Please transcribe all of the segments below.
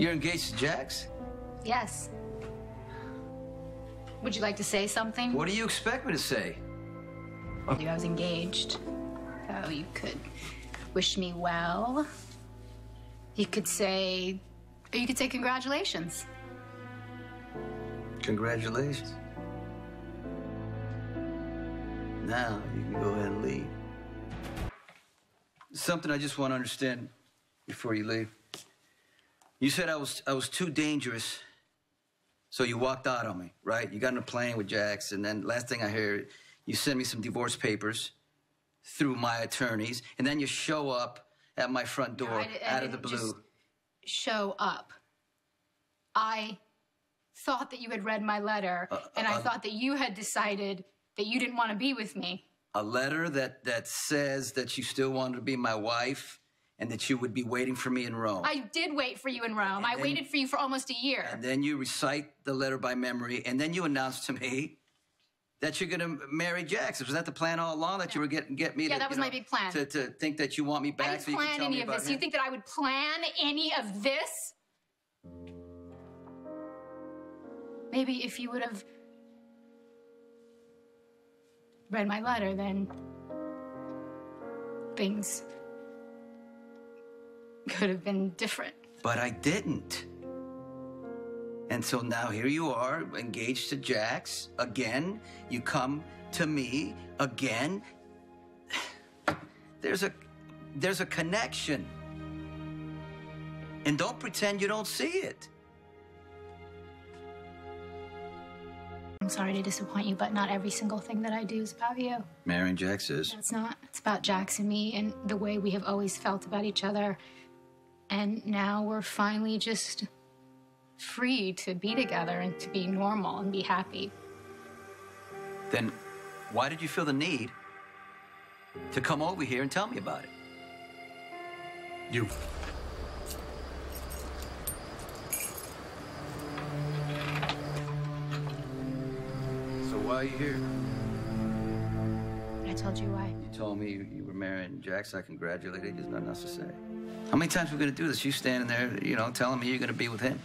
You're engaged to Jax? Yes. Would you like to say something? What do you expect me to say? I was engaged. So you could wish me well. You could say congratulations. Congratulations. Now you can go ahead and leave. Something I just want to understand before you leave. You said I was too dangerous, so you walked out on me, right? You got on a plane with Jax, and then last thing I heard, you sent me some divorce papers through my attorneys, and then you show up at my front door out of the blue. Just show up. I thought that you had read my letter, and I thought that you had decided that you didn't want to be with me. A letter that says that you still wanted to be my wife and that you would be waiting for me in Rome. I did wait for you in Rome. I waited for you for almost a year. And then you recite the letter by memory, and then you announce to me that you're going to marry Jax. Was that the plan all along, that you were get me to... Yeah, that was my big plan. To think that you want me back? I didn't plan any of this. You think that I would plan any of this? Maybe if you would have read my letter, then things could have been different. But I didn't. And so now here you are, engaged to Jax again. You come to me again. There's a connection. And don't pretend you don't see it. I'm sorry to disappoint you, but not every single thing that I do is about you. Marrying Jax is? It's not. It's about Jax and me and the way we have always felt about each other. And now we're finally just free to be together and to be normal and be happy. Then why did you feel the need to come over here and tell me about it? You. So why are you here? I told you why. You told me you were marrying Jax. I congratulated you. There's nothing else to say. How many times are we going to do this? You standing there, you know, telling me you're going to be with him.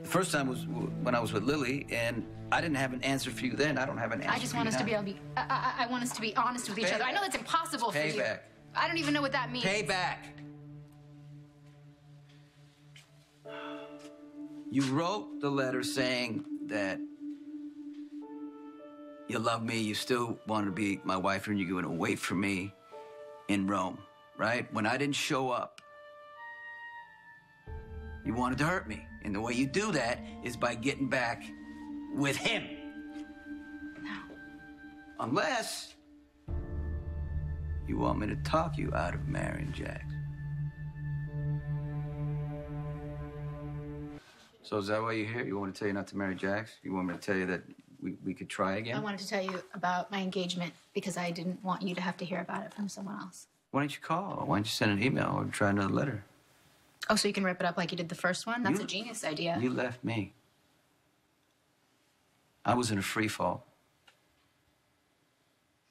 The first time was when I was with Lily, and I didn't have an answer for you then. I don't have an answer for you now. I just want us to be able to be... I want us to be honest with each other. I know that's impossible for you. Payback. I don't even know what that means. Payback. You wrote the letter saying that you love me, you still want to be my wife, and you're going to wait for me in Rome, right? When I didn't show up, you wanted to hurt me. And the way you do that is by getting back with him. No. Unless you want me to talk you out of marrying Jax. So is that why you're here? You want me to tell you not to marry Jax? You want me to tell you that we could try again? I wanted to tell you about my engagement because I didn't want you to have to hear about it from someone else. Why don't you call? Why don't you send an email or try another letter? Oh, so you can rip it up like you did the first one? That's a genius idea. You left me. I was in a free fall.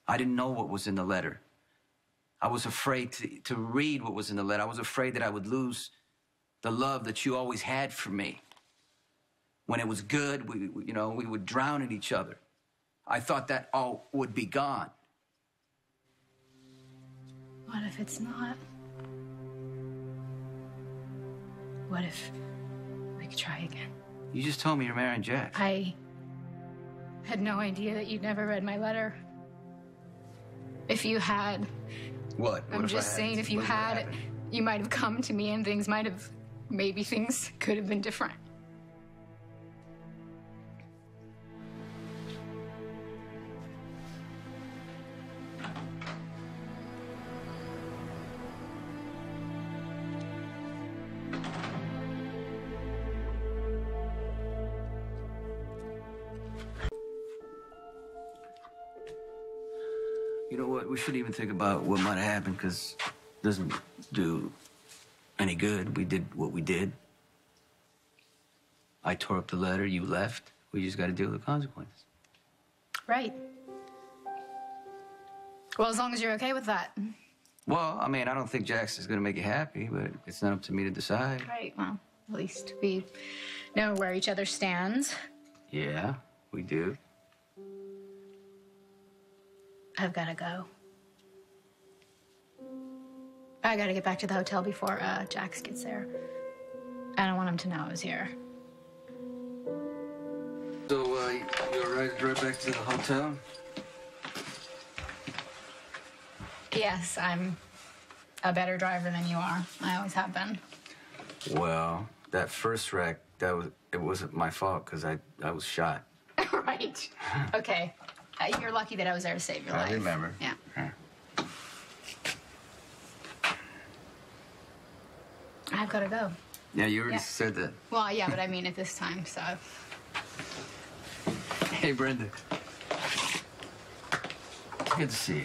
I didn't know what was in the letter. I was afraid to read what was in the letter. I was afraid that I would lose the love that you always had for me. When it was good, we would drown in each other. I thought that all would be gone. What if it's not? What if we could try again? You just told me you're marrying Jax. I had no idea that you'd never read my letter. If you had... What? I'm just saying, if you had, you might have come to me and things might have... Maybe things could have been different. You know what? We shouldn't even think about what might have happened, because it doesn't do any good. We did what we did. I tore up the letter, you left. We just got to deal with the consequences. Right. Well, as long as you're okay with that. Well, I mean, I don't think Jax is going to make you happy, but it's not up to me to decide. Right, well, At least we know where each other stands. Yeah, we do. I've got to go. I got to get back to the hotel before Jax gets there. I don't want him to know I was here. So, you all right to drive back to the hotel? Yes, I'm a better driver than you are. I always have been. Well, that first wreck, it wasn't my fault because I was shot. Right. Okay. You're lucky that I was there to save your life. I remember. Yeah. I've got to go. Yeah, you already said that. Well, yeah, but I mean at this time, so. Hey, Brenda. Good to see you.